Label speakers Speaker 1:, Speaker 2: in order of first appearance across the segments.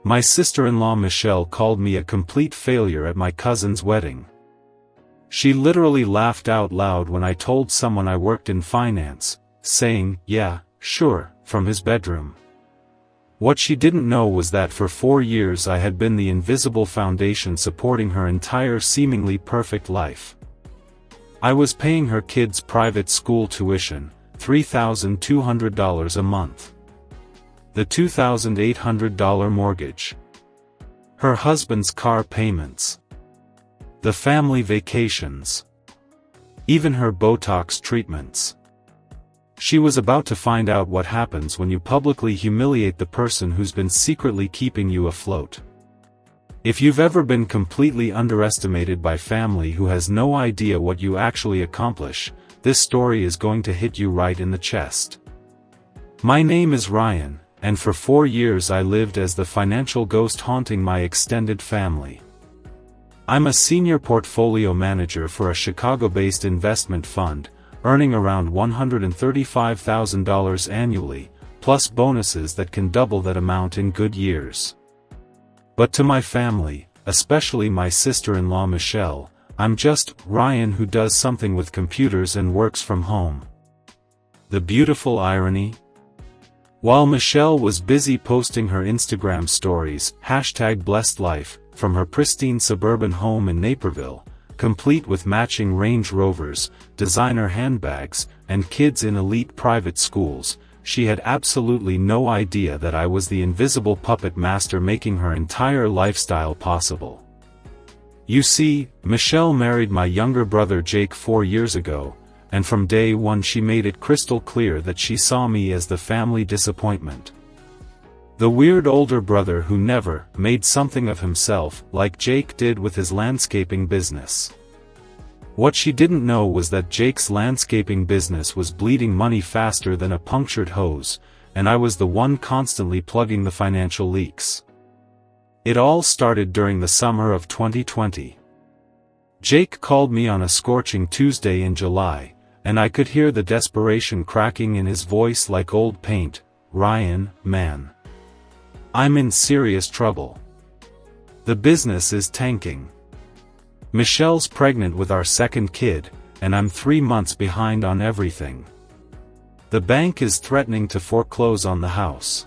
Speaker 1: My sister-in-law Michelle called me a complete failure at my cousin's wedding. She literally laughed out loud when I told someone I worked in finance, saying, "Yeah, sure," from his bedroom. What she didn't know was that for 4 years I had been the invisible foundation supporting her entire seemingly perfect life. I was paying her kids' private school tuition, $3,200 a month. The $2,800 mortgage. Her husband's car payments. The family vacations. Even her Botox treatments. She was about to find out what happens when you publicly humiliate the person who's been secretly keeping you afloat. If you've ever been completely underestimated by family who has no idea what you actually accomplish, this story is going to hit you right in the chest. My name is Ryan, and for 4 years I lived as the financial ghost haunting my extended family. I'm a senior portfolio manager for a Chicago-based investment fund, earning around $135,000 annually, plus bonuses that can double that amount in good years. But to my family, especially my sister-in-law Michelle, I'm just Ryan who does something with computers and works from home. The beautiful irony? While Michelle was busy posting her Instagram stories, #BlessedLife, from her pristine suburban home in Naperville, complete with matching Range Rovers, designer handbags, and kids in elite private schools, she had absolutely no idea that I was the invisible puppet master making her entire lifestyle possible. You see, Michelle married my younger brother Jake 4 years ago, and from day one she made it crystal clear that she saw me as the family disappointment. The weird older brother who never made something of himself like Jake did with his landscaping business. What she didn't know was that Jake's landscaping business was bleeding money faster than a punctured hose, and I was the one constantly plugging the financial leaks. It all started during the summer of 2020. Jake called me on a scorching Tuesday in July, and I could hear the desperation cracking in his voice like old paint. "Ryan, man. I'm in serious trouble. The business is tanking. Michelle's pregnant with our second kid, and I'm 3 months behind on everything. The bank is threatening to foreclose on the house.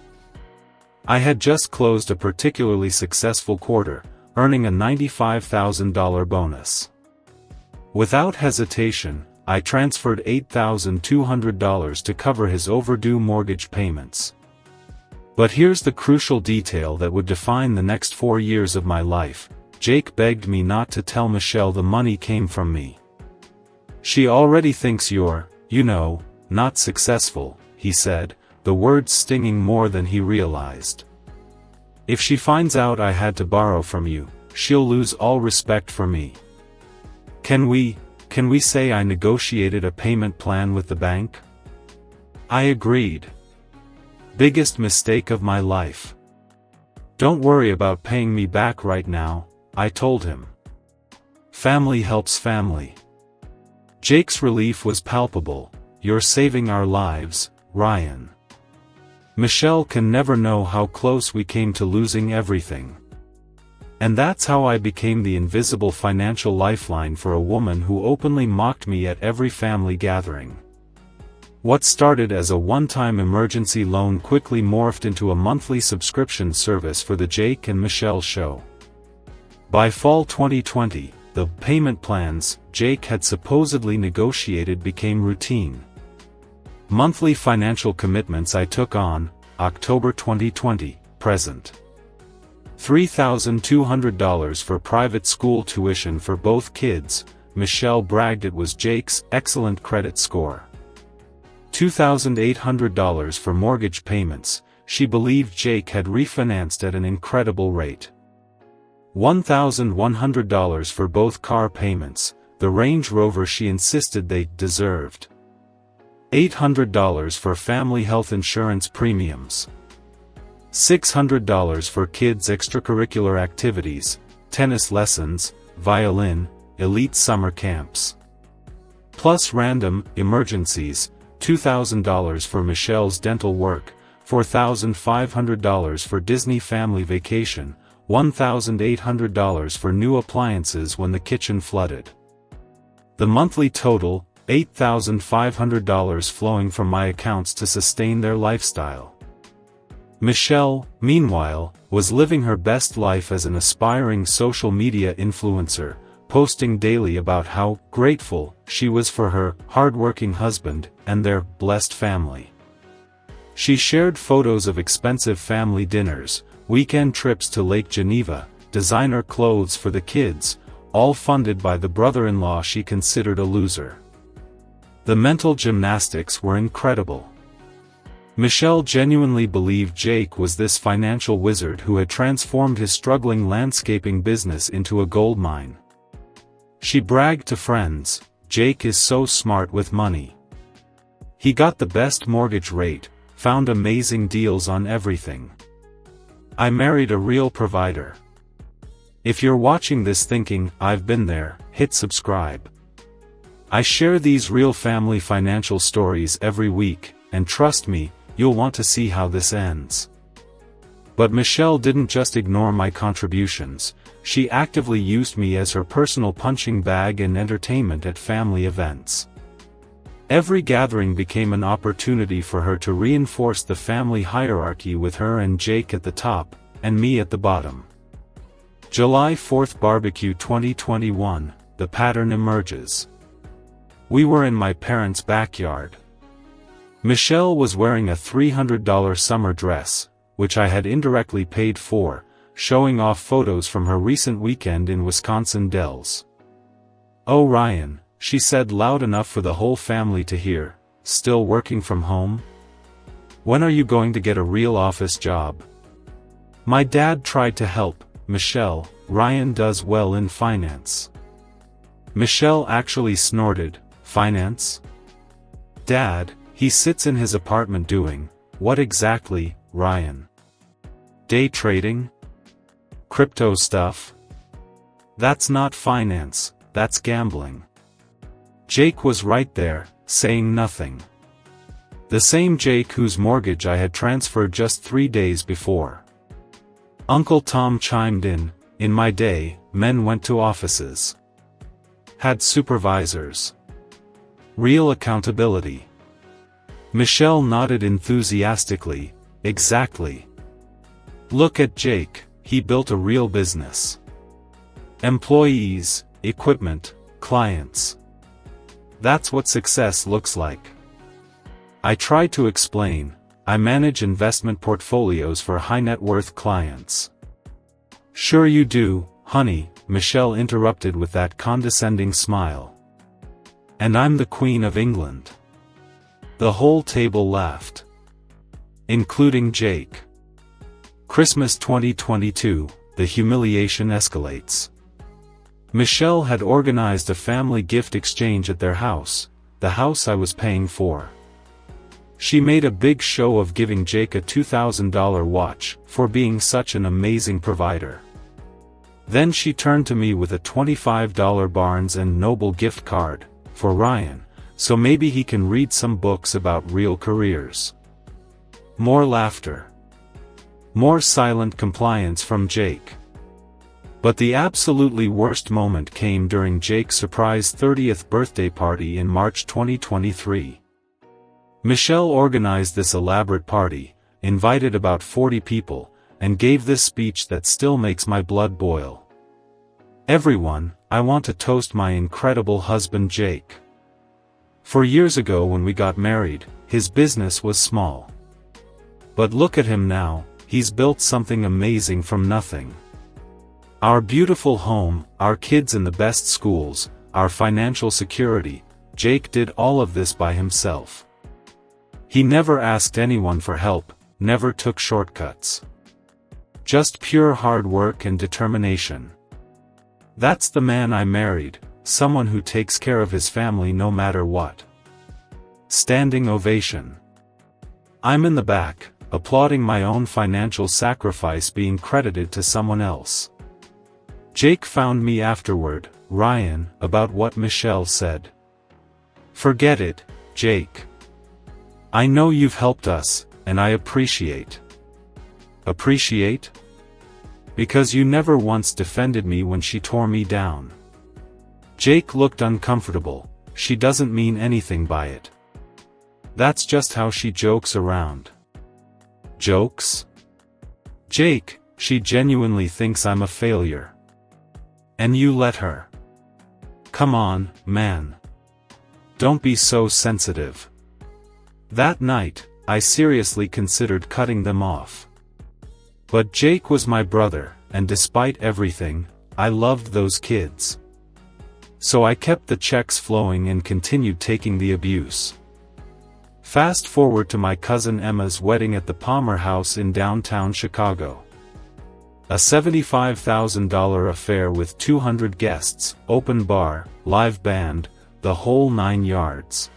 Speaker 1: I had just closed a particularly successful quarter, earning a $95,000 bonus. Without hesitation, I transferred $8,200 to cover his overdue mortgage payments. But here's the crucial detail that would define the next 4 years of my life. Jake begged me not to tell Michelle the money came from me. "She already thinks you're, not successful," he said, the words stinging more than he realized. "If she finds out I had to borrow from you, she'll lose all respect for me. Can we say I negotiated a payment plan with the bank?" I agreed. Biggest mistake of my life. "Don't worry about paying me back right now," I told him. Family helps family. Jake's relief was palpable. "You're saving our lives, Ryan." Michelle can never know how close we came to losing everything. And that's how I became the invisible financial lifeline for a woman who openly mocked me at every family gathering. What started as a one-time emergency loan quickly morphed into a monthly subscription service for the Jake and Michelle show. By fall 2020, the payment plans Jake had supposedly negotiated became routine. Monthly financial commitments I took on, October 2020, present. $3,200 for private school tuition for both kids. Michelle bragged it was Jake's excellent credit score. $2,800 for mortgage payments. She believed Jake had refinanced at an incredible rate. $1,100 for both car payments, the Range Rover she insisted they deserved. $800 for family health insurance premiums. $600 for kids' extracurricular activities, tennis lessons, violin, elite summer camps. Plus random emergencies, $2,000 for Michelle's dental work, $4,500 for Disney family vacation, $1,800 for new appliances when the kitchen flooded. The monthly total, $8,500 flowing from my accounts to sustain their lifestyle. Michelle, meanwhile, was living her best life as an aspiring social media influencer, posting daily about how grateful she was for her hardworking husband and their blessed family. She shared photos of expensive family dinners, weekend trips to Lake Geneva, designer clothes for the kids, all funded by the brother-in-law she considered a loser. The mental gymnastics were incredible. Michelle genuinely believed Jake was this financial wizard who had transformed his struggling landscaping business into a gold mine. She bragged to friends, "Jake is so smart with money. He got the best mortgage rate, found amazing deals on everything. I married a real provider." If you're watching this thinking, "I've been there," hit subscribe. I share these real family financial stories every week, and trust me, you'll want to see how this ends. But Michelle didn't just ignore my contributions, she actively used me as her personal punching bag and entertainment at family events. Every gathering became an opportunity for her to reinforce the family hierarchy with her and Jake at the top, and me at the bottom. July 4th Barbecue 2021, the pattern emerges. We were in my parents' backyard. Michelle was wearing a $300 summer dress, which I had indirectly paid for, showing off photos from her recent weekend in Wisconsin Dells. "Oh Ryan," she said loud enough for the whole family to hear, "still working from home? When are you going to get a real office job?" My dad tried to help, "Michelle, Ryan does well in finance." Michelle actually snorted, "Finance? Dad, he sits in his apartment doing, what exactly, Ryan? Day trading? Crypto stuff? That's not finance, that's gambling." Jake was right there, saying nothing. The same Jake whose mortgage I had transferred just 3 days before. Uncle Tom chimed in my day, men went to offices. Had supervisors. Real accountability." Michelle nodded enthusiastically, "Exactly. Look at Jake, he built a real business. Employees, equipment, clients. That's what success looks like." I tried to explain, "I manage investment portfolios for high-net-worth clients." "Sure you do, honey," Michelle interrupted with that condescending smile. "And I'm the Queen of England." The whole table laughed. Including Jake. Christmas 2022, the humiliation escalates. Michelle had organized a family gift exchange at their house, the house I was paying for. She made a big show of giving Jake a $2,000 watch, for being such an amazing provider. Then she turned to me with a $25 Barnes & Noble gift card, for Ryan, so maybe he can read some books about real careers. More laughter. More silent compliance from Jake. But the absolutely worst moment came during Jake's surprise 30th birthday party in March 2023. Michelle organized this elaborate party, invited about 40 people, and gave this speech that still makes my blood boil. "Everyone, I want to toast my incredible husband Jake. For years ago when we got married, his business was small. But look at him now, he's built something amazing from nothing. Our beautiful home, our kids in the best schools, our financial security, Jake did all of this by himself. He never asked anyone for help, never took shortcuts. Just pure hard work and determination. That's the man I married, someone who takes care of his family no matter what." Standing ovation. I'm in the back, applauding my own financial sacrifice being credited to someone else. Jake found me afterward, "Ryan, about what Michelle said. Forget it, Jake. I know you've helped us, and I appreciate. Appreciate? Because you never once defended me when she tore me down. Jake looked uncomfortable. She doesn't mean anything by it. That's just how she jokes around. Jokes? Jake, she genuinely thinks I'm a failure. And you let her. Come on, man. Don't be so sensitive. That night, I seriously considered cutting them off. But Jake was my brother, and despite everything, I loved those kids. So I kept the checks flowing and continued taking the abuse. Fast forward to my cousin Emma's wedding at the Palmer House in downtown Chicago. A $75,000 affair with 200 guests, open bar, live band, the whole 9 yards.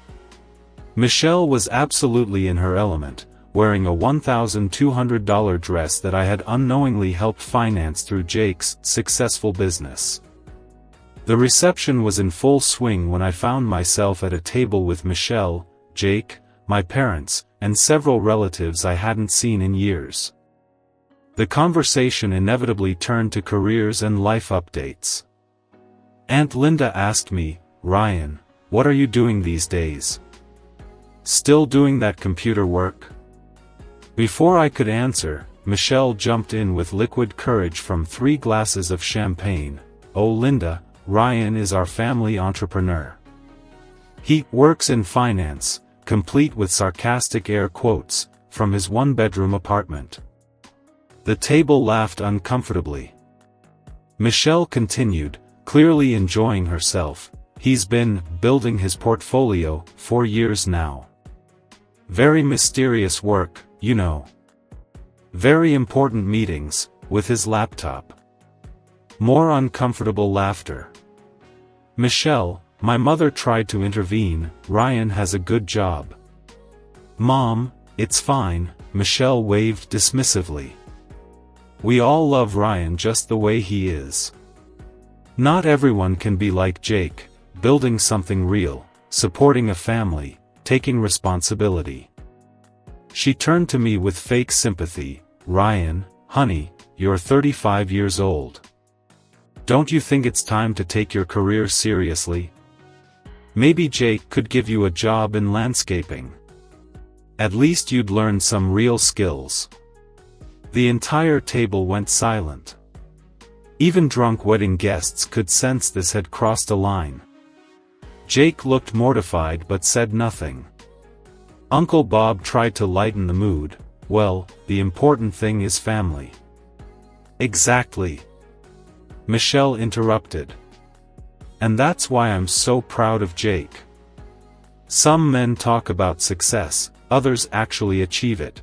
Speaker 1: Michelle was absolutely in her element, wearing a $1,200 dress that I had unknowingly helped finance through Jake's successful business. The reception was in full swing when I found myself at a table with Michelle, Jake, my parents, and several relatives I hadn't seen in years. The conversation inevitably turned to careers and life updates. Aunt Linda asked me, "Ryan, what are you doing these days? Still doing that computer work?" Before I could answer, Michelle jumped in with liquid courage from 3 glasses of champagne. "Oh Linda, Ryan is our family entrepreneur. He works in finance," complete with sarcastic air quotes, from his 1-bedroom apartment. The table laughed uncomfortably. Michelle continued, clearly enjoying herself, "He's been building his portfolio for years now. Very mysterious work, you know. Very important meetings, with his laptop." More uncomfortable laughter. "Michelle, my mother tried to intervene, Ryan has a good job." "Mom, it's fine," Michelle waved dismissively. "We all love Ryan just the way he is. Not everyone can be like Jake, building something real, supporting a family, taking responsibility." She turned to me with fake sympathy. "Ryan, honey, you're 35 years old. Don't you think it's time to take your career seriously? Maybe Jake could give you a job in landscaping. At least you'd learn some real skills." The entire table went silent. Even drunk wedding guests could sense this had crossed a line. Jake looked mortified but said nothing. Uncle Bob tried to lighten the mood. "Well, the important thing is family." "Exactly," Michelle interrupted. "And that's why I'm so proud of Jake. Some men talk about success, others actually achieve it.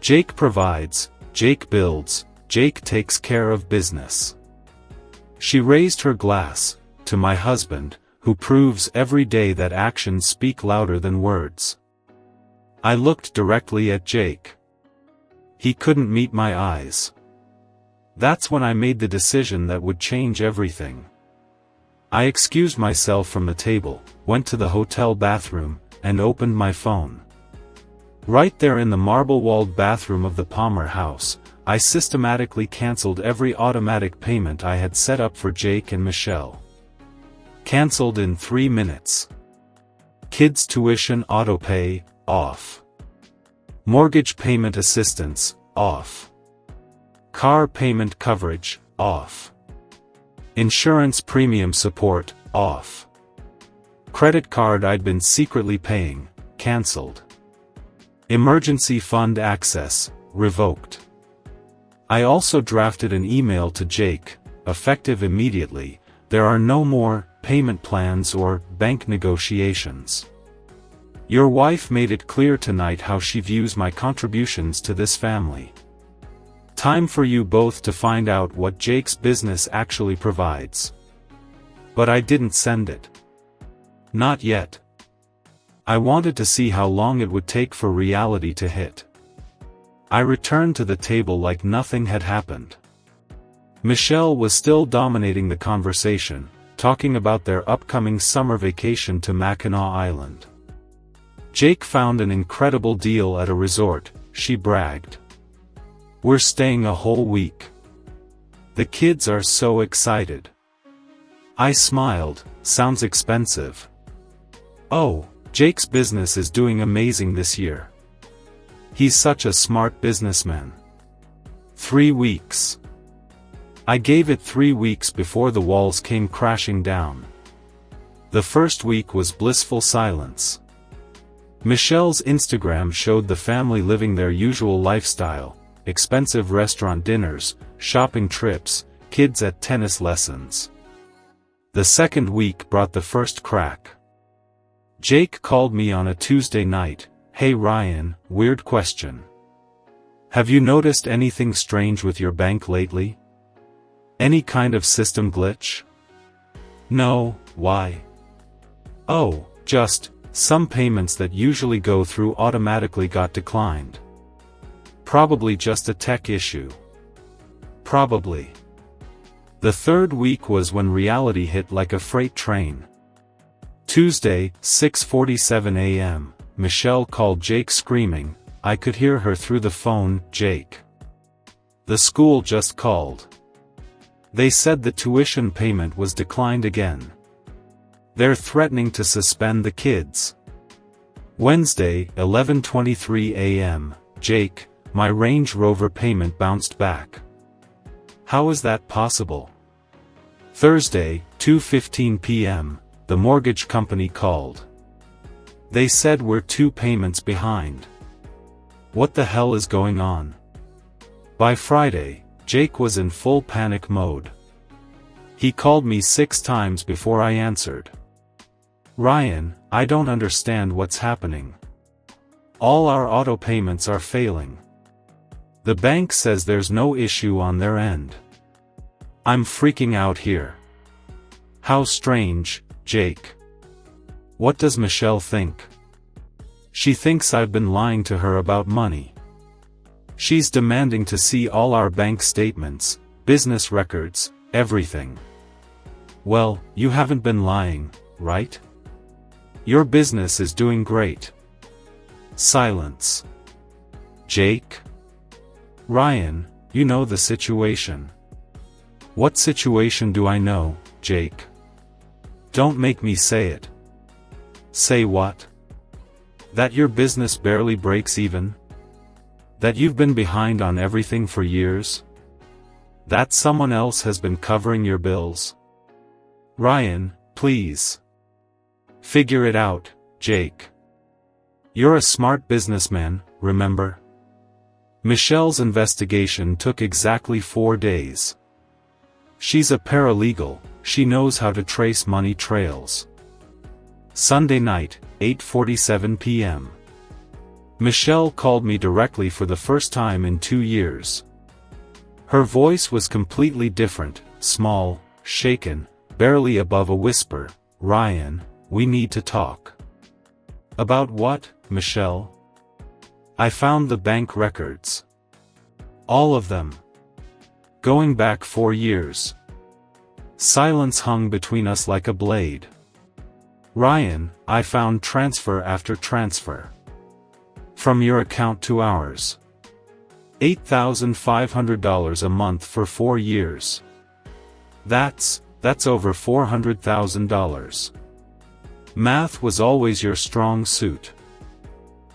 Speaker 1: Jake provides, Jake builds, Jake takes care of business." She raised her glass, to my husband, who proves every day that actions speak louder than words. I looked directly at Jake. He couldn't meet my eyes. That's when I made the decision that would change everything. I excused myself from the table, went to the hotel bathroom, and opened my phone. Right there in the marble-walled bathroom of the Palmer House, I systematically canceled every automatic payment I had set up for Jake and Michelle. Canceled in 3 minutes. Kids' tuition autopay, off. Mortgage payment assistance, off. Car payment coverage, off. Insurance premium support, off. Credit card I'd been secretly paying, canceled. Emergency fund access, revoked. I also drafted an email to Jake, effective immediately, "There are no more payment plans or bank negotiations. Your wife made it clear tonight how she views my contributions to this family. Time for you both to find out what Jake's business actually provides." But I didn't send it. Not yet. I wanted to see how long it would take for reality to hit. I returned to the table like nothing had happened. Michelle was still dominating the conversation, talking about their upcoming summer vacation to Mackinac Island. Jake found an incredible deal at a resort, she bragged. We're staying a whole week. The kids are so excited. I smiled. Sounds expensive. Oh, Jake's business is doing amazing this year. He's such a smart businessman. 3 weeks. I gave it 3 weeks before the walls came crashing down. The first week was blissful silence. Michelle's Instagram showed the family living their usual lifestyle, expensive restaurant dinners, shopping trips, kids at tennis lessons. The second week brought the first crack. Jake called me on a Tuesday night. Hey Ryan, weird question. Have you noticed anything strange with your bank lately? Any kind of system glitch? No, why? Oh, just, some payments that usually go through automatically got declined. Probably just a tech issue. Probably. The third week was when reality hit like a freight train. Tuesday, 6:47 a.m., Michelle called Jake screaming. I could hear her through the phone. Jake. The school just called. They said the tuition payment was declined again. They're threatening to suspend the kids. Wednesday, 11:23 a.m., Jake, my Range Rover payment bounced back. How is that possible? Thursday, 2:15 p.m., the mortgage company called. They said we're 2 payments behind. What the hell is going on? By Friday, Jake was in full panic mode. He called me 6 times before I answered. Ryan, I don't understand what's happening. All our auto payments are failing. The bank says there's no issue on their end. I'm freaking out here. How strange, Jake. What does Michelle think? She thinks I've been lying to her about money. She's demanding to see all our bank statements, business records, everything. Well, you haven't been lying, right? Your business is doing great. Silence. Jake? Ryan, you know the situation. What situation do I know, Jake? Don't make me say it. Say what? That your business barely breaks even? That you've been behind on everything for years? That someone else has been covering your bills? Ryan, please. Figure it out, Jake. You're a smart businessman, remember? Michelle's investigation took exactly 4 days. She's a paralegal, she knows how to trace money trails. Sunday night, 8:47 p.m. Michelle called me directly for the first time in 2 years. Her voice was completely different, small, shaken, barely above a whisper. Ryan, we need to talk. About what, Michelle? I found the bank records. All of them. Going back 4 years. Silence hung between us like a blade. Ryan, I found transfer after transfer. From your account to ours. $8,500 a month for 4 years. That's over $400,000. Math was always your strong suit.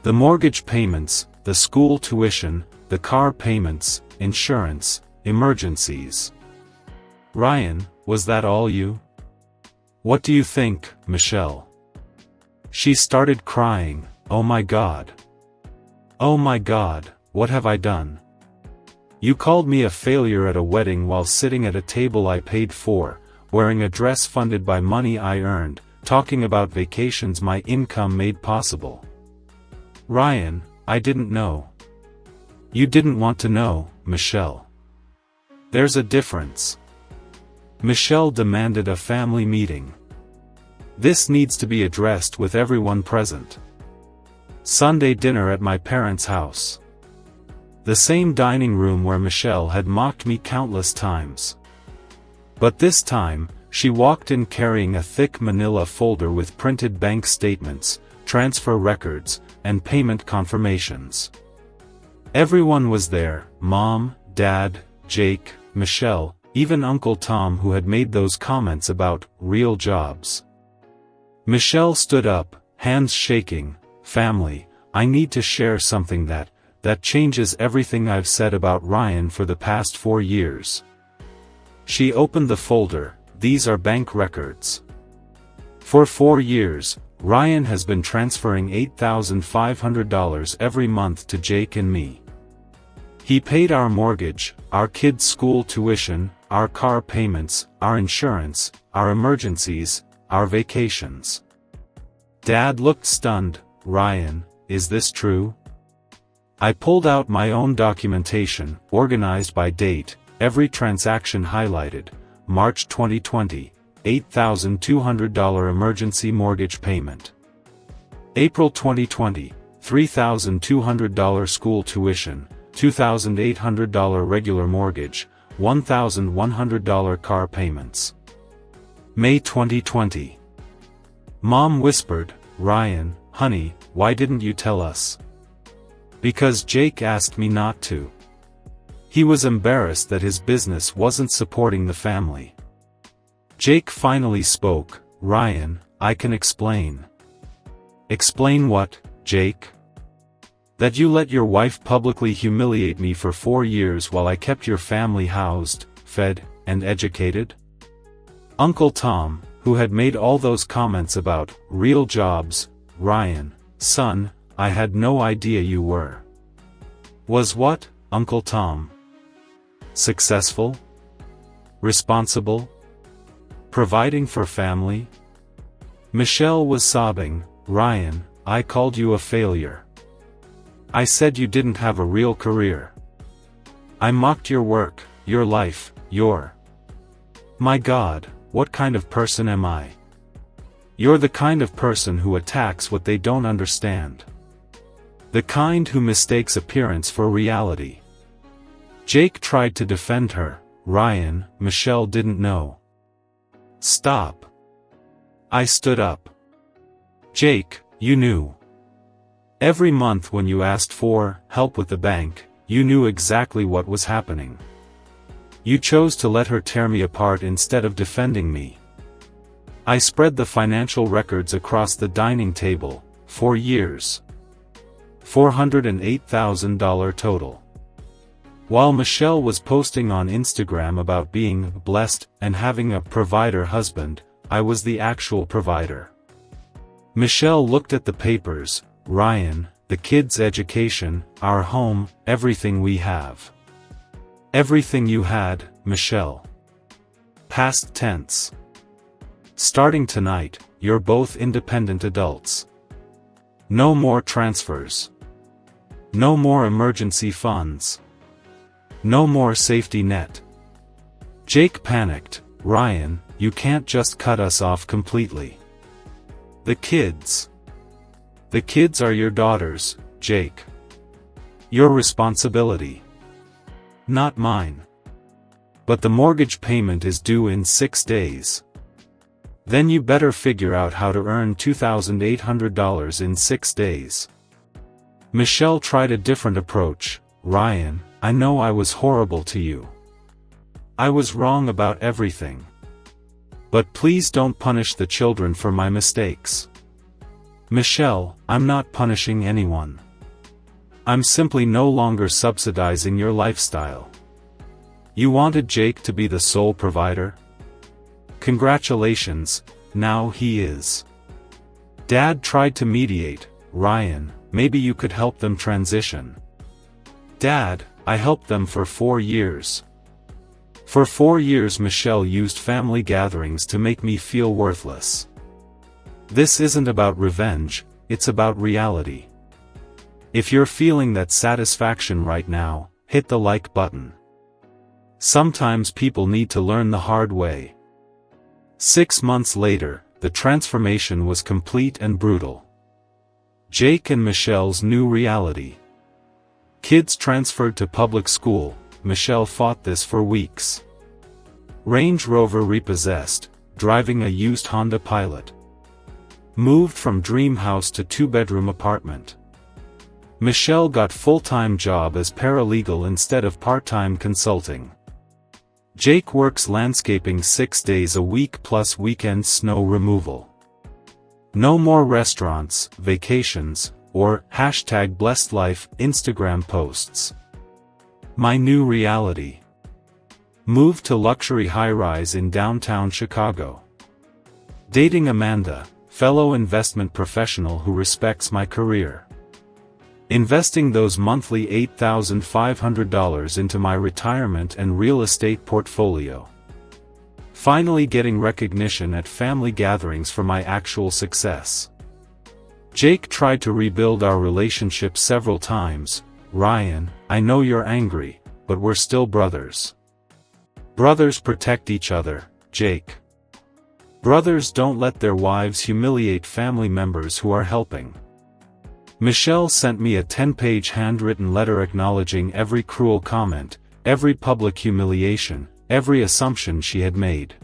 Speaker 1: The mortgage payments, the school tuition, the car payments, insurance, emergencies. Ryan, was that all you? What do you think, Michelle? She started crying. Oh my God. Oh my God, what have I done? You called me a failure at a wedding while sitting at a table I paid for, wearing a dress funded by money I earned, talking about vacations my income made possible. Ryan, I didn't know. You didn't want to know, Michelle. There's a difference. Michelle demanded a family meeting. This needs to be addressed with everyone present. Sunday dinner at my parents' house. The same dining room where Michelle had mocked me countless times. But this time, she walked in carrying a thick manila folder with printed bank statements, transfer records, and payment confirmations. Everyone was there: Mom, Dad, Jake, Michelle, even Uncle Tom, who had made those comments about real jobs. Michelle stood up, hands shaking. "Family, I need to share something that changes everything I've said about Ryan for the past 4 years." She opened the folder. "These are bank records. For 4 years, Ryan has been transferring $8,500 every month to Jake and me. He paid our mortgage, our kids' school tuition, our car payments, our insurance, our emergencies, our vacations." Dad looked stunned. "Ryan, is this true?" I pulled out my own documentation, organized by date, every transaction highlighted. March 2020, $8,200 emergency mortgage payment. April 2020, $3,200 school tuition, $2,800 regular mortgage, $1,100 car payments. May 2020. Mom whispered, "Ryan, honey, why didn't you tell us?" "Because Jake asked me not to. He was embarrassed that his business wasn't supporting the family." Jake finally spoke. "Ryan, I can explain." "Explain what, Jake?" "That you let your wife publicly humiliate me for 4 years while I kept your family housed, fed, and educated?" Uncle Tom, who had made all those comments about real jobs. "Ryan, son, I had no idea you were." "Was what, Uncle Tom?" "Successful? Responsible? Providing for family?" Michelle was sobbing. "Ryan, I called you a failure. I said you didn't have a real career. I mocked your work, your life, My God, what kind of person am I? You're the kind of person who attacks what they don't understand. The kind who mistakes appearance for reality." Jake tried to defend her. "Ryan, Michelle didn't know." "Stop." I stood up. "Jake, you knew. Every month when you asked for help with the bank, you knew exactly what was happening. You chose to let her tear me apart instead of defending me." I spread the financial records across the dining table. 4 years. $408,000 total. While Michelle was posting on Instagram about being blessed and having a provider husband, I was the actual provider. Michelle looked at the papers. "Ryan, the kids' education, our home, everything we have." "Everything you had, Michelle." Past tense. Starting tonight, you're both independent adults. No more transfers. No more emergency funds. No more safety net. Jake panicked. "Ryan, you can't just cut us off completely." "The kids. The kids are your daughters, Jake. Your responsibility. Not mine. But the mortgage payment is due in 6 days. Then you better figure out how to earn $2,800 in 6 days." Michelle tried a different approach. "Ryan, I know I was horrible to you. I was wrong about everything. But please don't punish the children for my mistakes." "Michelle, I'm not punishing anyone. I'm simply no longer subsidizing your lifestyle. You wanted Jake to be the sole provider? Congratulations, now he is." Dad tried to mediate. "Ryan, maybe you could help them transition." "Dad, I helped them for 4 years. For 4 years Michelle used family gatherings to make me feel worthless. This isn't about revenge, it's about reality. If you're feeling that satisfaction right now, hit the like button. Sometimes people need to learn the hard way." 6 months later, the transformation was complete and brutal. Jake and Michelle's new reality. Kids transferred to public school. Michelle fought this for weeks. Range Rover repossessed, driving a used Honda Pilot. Moved from dream house to two-bedroom apartment. Michelle got full-time job as paralegal instead of part-time consulting. Jake works landscaping 6 days a week plus weekend snow removal. No more restaurants, vacations, or #BlessedLife Instagram posts. My new reality. Move to luxury high-rise in downtown Chicago. Dating Amanda, fellow investment professional who respects my career. Investing those monthly $8,500 into my retirement and real estate portfolio. Finally getting recognition at family gatherings for my actual success. Jake tried to rebuild our relationship several times. Ryan, I know you're angry, but we're still brothers. Brothers protect each other, Jake. Brothers don't let their wives humiliate family members who are helping. Michelle sent me a 10-page handwritten letter acknowledging every cruel comment, every public humiliation, every assumption she had made.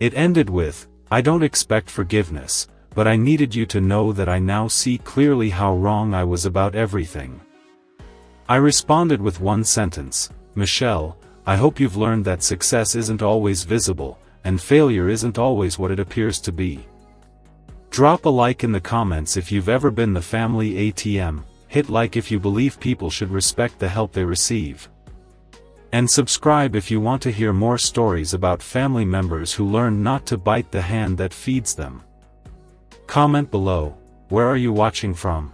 Speaker 1: It ended with, I don't expect forgiveness, but I needed you to know that I now see clearly how wrong I was about everything. I responded with one sentence, Michelle, I hope you've learned that success isn't always visible, and failure isn't always what it appears to be. Drop a like in the comments if you've ever been the family ATM, hit like if you believe people should respect the help they receive. And subscribe if you want to hear more stories about family members who learn not to bite the hand that feeds them. Comment below, where are you watching from?